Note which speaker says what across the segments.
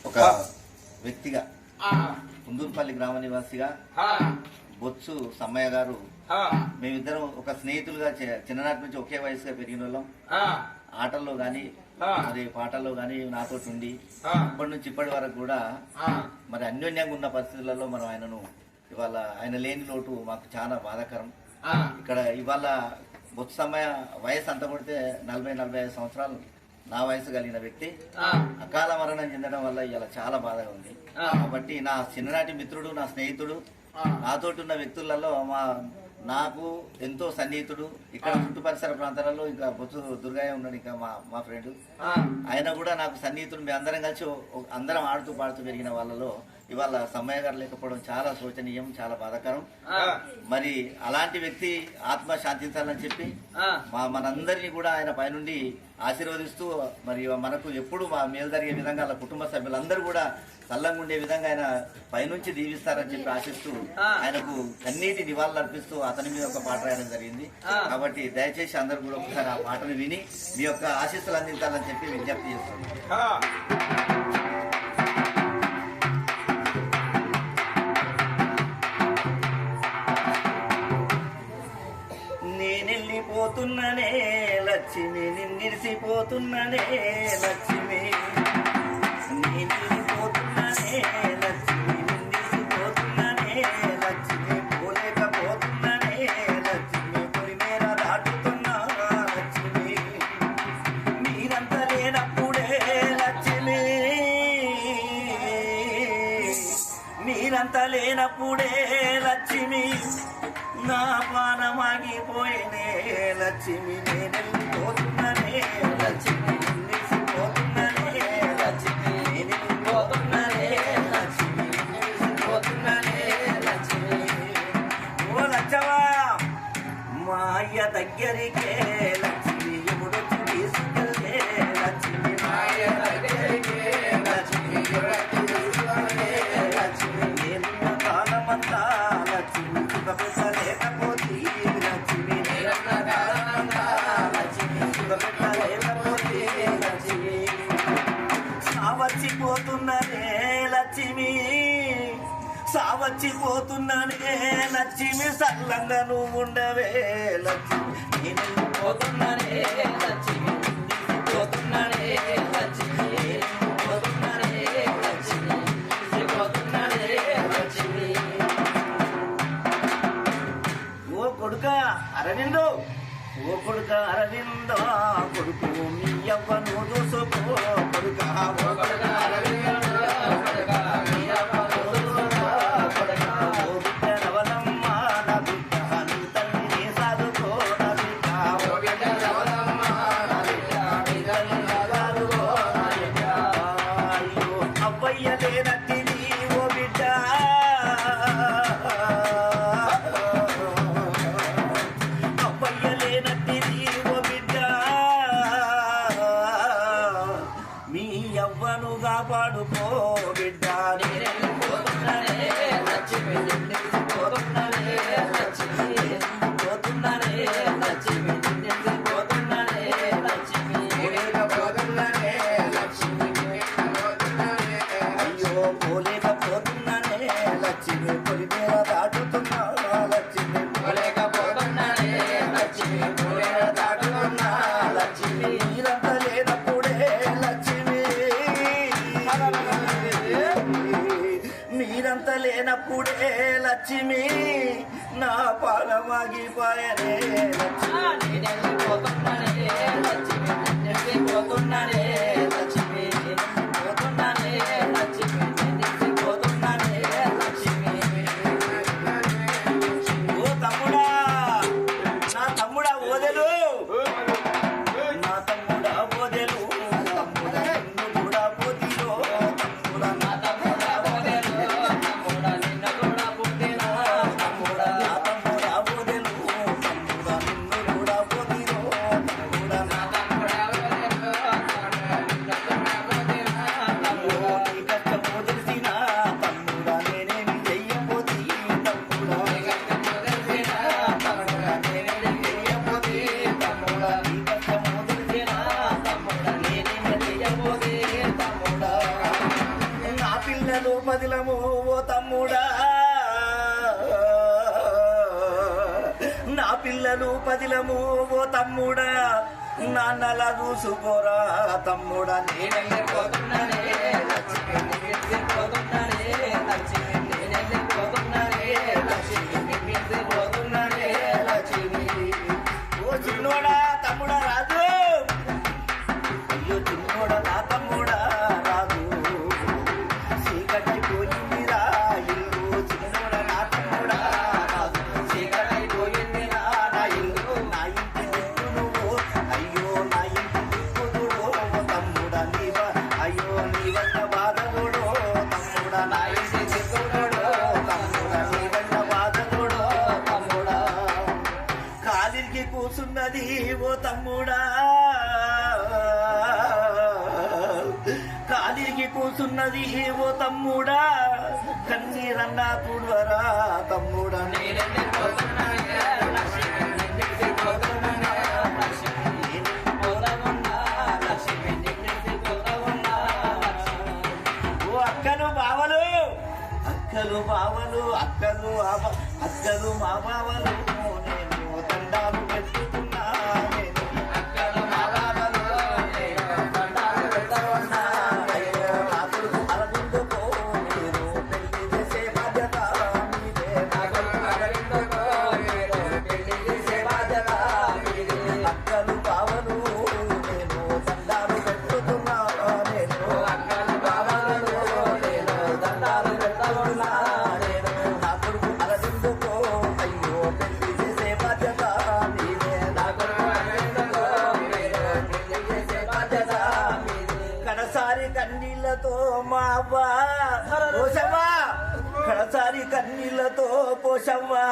Speaker 1: ఒక వ్యక్తిగా కుందూరుపల్లి గ్రామ నివాసిగా బొత్సు సమ్మయ్య గారు మేమిద్దరం ఒక స్నేహితులుగా చిన్ననాటి నుంచి ఒకే వయసుగా పెరిగిన వాళ్ళం. ఆటల్లో గాని మరి పాటల్లో గాని నాతో ఉండి ఇప్పటి నుంచి ఇప్పటి వరకు కూడా మరి అన్యోన్యంగా ఉన్న పరిస్థితులలో మనం ఆయనను ఇవాళ ఆయన లేని లోటు మాకు చాలా బాధాకరం. ఇక్కడ ఇవాళ బొత్సు సమ్మయ్య వయసు అంత కొడితే 40-45 సంవత్సరాలు నా వయసు కలిగిన వ్యక్తి అకాల మరణం చెందడం వల్ల ఇలా చాలా బాధగా ఉంది. కాబట్టి నా చిన్ననాటి మిత్రుడు, నా స్నేహితుడు, నాతోటి ఉన్న వ్యక్తులలో నాకు ఎంతో సన్నిహితుడు. ఇక్కడ చుట్టు పరిసర ప్రాంతాలలో ఇంకా బొత్సు దుర్గయ్య ఉన్నాడు, ఇంకా మా ఫ్రెండ్. ఆయన కూడా నాకు సన్నిహితుడు. మేము అందరం కలిసి అందరం ఆడుతూ పాడుతూ పెరిగిన వాళ్ళలో ఇవాళ సమ్మయ్య గారు లేకపోవడం చాలా శోచనీయం, చాలా బాధాకరం. మరి అలాంటి వ్యక్తి ఆత్మ శాంతించాలని చెప్పి మనందరినీ కూడా ఆయన పైనుండి ఆశీర్వదిస్తూ మరి మనకు ఎప్పుడు మా మేలు జరిగే విధంగా వాళ్ళ కుటుంబ సభ్యులందరూ కూడా చల్లంగా ఉండే విధంగా ఆయన పైనుంచి దీవిస్తారని చెప్పి ఆశిస్తూ ఆయనకు కన్నీటి నివాళులు అర్పిస్తూ అతని మీద ఒక పాట రాయడం జరిగింది. కాబట్టి దయచేసి అందరూ కూడా ఒకసారి ఆ పాటను విని మీ యొక్క ఆశీస్సులు అందించాలని చెప్పి విజ్ఞప్తి చేస్తున్నాను. నేనెళ్ళిపోతున్ననే లక్ష్మి, నిన్నిరిసిపోతున్ననే లక్ష్మి, నేనెళ్ళిపోతున్ననే లక్ష్మి, నిన్నిరిసిపోతున్ననే లక్ష్మి, పోలేకపోతున్ననే లక్ష్మి, పొలిమేర దాటుతున్నా లక్ష్మి, మీరంత లేనప్పుడే లక్ష్మి, మీరంత లేనప్పుడే లక్ష్మి, నా పానమాగిపోయినే లక్ష్మి, నేనెళ్ళిపోతున్ననే లక్ష్మి, నిన్నిసిపోతున్ననే లక్ష్మి, నేనెళ్ళిపోతున్ననే లక్ష్మి, నిన్నిసిపోతున్ననే లక్ష్మి. ఓ లచ్చవా మా అయ్య దగ్గరికే లక్ష్మి, ఎముడొచ్చి తీసుకెళ్ళే లక్ష్మి, మా అయ్య దగ్గరికే లక్ష్మి, ఎముడొచ్చి తీసుకెళ్ళే లక్ష్మి, నేనున్న కాలమంతా లక్ష్మి సుఖపెట్టలేకపోతే లక్ష్మి, నేనున్న కాలమంతా లక్ష్మి సుఖపెట్టలేకపోతే లక్ష్మి, సావచ్చిపోతున్ననే లక్ష్మి, సావచ్చిపోతున్ననే లక్ష్మి, సల్లంగా నువ్వు ఉండవే లక్ష్మి, నేను పోతున్ననే లక్ష్మి, పోతున్ననే లక్ష్మి, పోతున్ననే లక్ష్మి, పోతున్ననే లక్ష్మి. ఓ కొడుక అరవిందో, ఓ కొడుక అరవిందో, కొడుకు మీ యవ్వను చూసుకో కొడుక, ఓ కొడుక అరవిందో, కొడుక మీ యవ్వను చూసుకో కొడుక, ఓ బిడ్డ రవణమ్మ నా బిడ్డ, నీ తల్లిని సాదుకో నా బిడ్డ, ఓ బిడ్డ రవణమ్మ నా బిడ్డ, నీ తల్లిని సాదుకో నా బిడ్డ. అయ్యో అవ్వయ్య లేనట్టిది ఓ బిడ్డ, అవ్వయ్య లేనట్టిది ఓ బిడ్డ, మీ యవ్వనుగా పాడుకో బిడ్డ, నేనెళ్ళిపోతున్ననే లక్ష్మి, నిన్నిసిపోతున్ననే లక్ష్మి, పోతున్ననే లక్ష్మి, నిన్నిసిపోతున్ననే లక్ష్మి, పోలేకపోతున్ననే లక్ష్మి, అయ్యో పోలేకపోతున్ననే లక్ష్మి, పొలిమేర దాటుతున్నా లక్ష్మి, పోలేకపోతున్ననే లక్ష్మి, పొలిమేర దాటుతున్నా లక్ష్మి, మీరంతా లేనప్పుడే లక్ష్మి, మీరంతా లేనప్పుడే లక్ష్మి, నా పాలమాగిపోయనే లక్ష్మి, నేనెళ్ళిపోతున్ననే లక్ష్మి, నిన్నిసిపోతున్ననే లక్ష్మి, పోతున్ననే లక్ష్మి, నిన్నిసిపోతున్ననే లక్ష్మి. ఓ తమ్ముడా, నా తమ్ముడా ఓదెలు, నా తమ్ముడా ఓదెలు, తమ్ముడా నిన్ను కూడా పోతిలో, తమ్ముడా నా తమ్ముడా ఓదెలు, తమ్ముడా నిన్ను కూడా పోతిలో, తమ్ముడా నా తమ్ముడా ఓదెలు, తమ్ముడా నిన్ను కూడా పోతిలో, తమ్ముడా నా తమ్ముడా ఓదెలు, తమ్ముడా పిల్లలు పదిలము ఓ తమ్ముడా, నా పిల్లలు పదిలము ఓ తమ్ముడా, నాన్నలా చూసుకోరా తమ్ముడా. నేనెళ్ళిపోతున్నానే లక్ష్మి, నేనెళ్ళిపోతున్నానే లక్ష్మి, నేనెళ్ళిపోతున్నానే లక్ష్మి, నేనెళ్ళిపోతున్నానే లక్ష్మి. ఓ చిన్నోడా తమ్ముడా రాజు, అయ్యో చిన్నోడా నా తమ్ముడా రాజు, చీకటి పోయిందిరా ఇల్లు, చిన్నోడా నా తమ్ముడా రాజు, చీకటి పోయిందిరా నా ఇల్లు, నా ఇంటి దిక్కు నువ్వు, అయ్యో నా ఇంటి దిక్కు నువ్వు తమ్ముడా, అయ్యో నీ వల్ల బాధకుడు తమ్ముడా, నా ఇంటి దిక్కుడు తమ్ముడా, నీ వల్ల బాధకుడు తమ్ముడా. కాలికి కూసున్నది ఓ తమ్ముడా, కాలికి కూసున్నది ఓ తమ్ముడా, కన్నీరన్నా తుడవరా తమ్ముడా. ఓ అక్కలు బావలు, అక్కలు బావలు, అక్కలు మా బావలు, నేను దండాలు పెట్టుకున్నా, నేను అక్కలు మా బావలు, నేను దండాలు పెట్టుకున్నా, నా కొడుకు అరవిందుకో నేను పెళ్లి చేసే బాధ్యత మీదే, నా కొడుకు అరవిందుకో నేను పెళ్లి చేసే బాధ్యత మీదే. అక్కలు బావలు నేను దండాలు పెట్టుకున్నా, నేను అక్కలు బావలు నేను దండాలు పెట్టుకున్నా, నేను నా కొడుకు అరవిందుకో అయ్యో పెళ్లి చేసే బాధ్యత మీదే, నా కొడుకు అరవిందుకో నేను పెళ్లి చేసే బాధ్యత మీదే. కడసారి కన్నీళ్లతో మా అవ్వ పోషవ్వా, కడసారి కన్నీళ్లతో పోషవ్వా,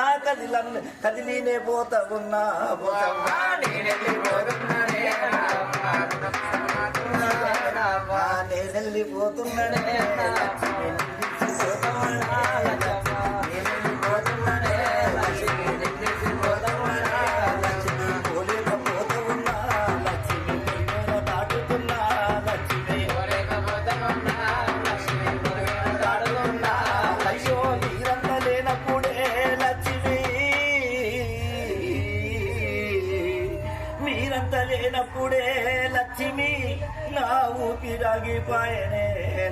Speaker 1: కదిలినే పోతా ఉన్నా పోషవ్వా, నేనెళ్ళిపోతున్నానే నేనెళ్ళిపోతున్నానే లక్ష్మి, నిలిచిపోతామన్నా లక్ష్మి, నేనెళ్ళిపోతున్నానే లక్ష్మి, నిలిచిపోతామన్నా లక్ష్మి, పోలేకపోతా ఉన్నా లక్ష్మి, పొలిమేర దాటుతున్నా లక్ష్మి, పోలేకపోతామన్నా లక్ష్మి, పొలిమేర దాటుతున్నా. అయ్యో నీరంత లేనప్పుడే లక్ష్మి, మీరంత లేనప్పుడే లక్ష్మి, నా ఊపిరాగిపోయనే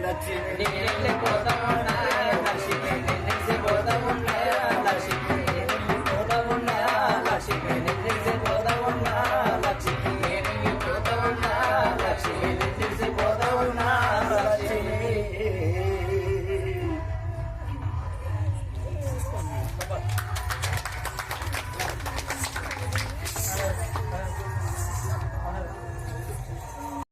Speaker 1: లక్ష్మి, నేనెళ్ళిపోతామన్నా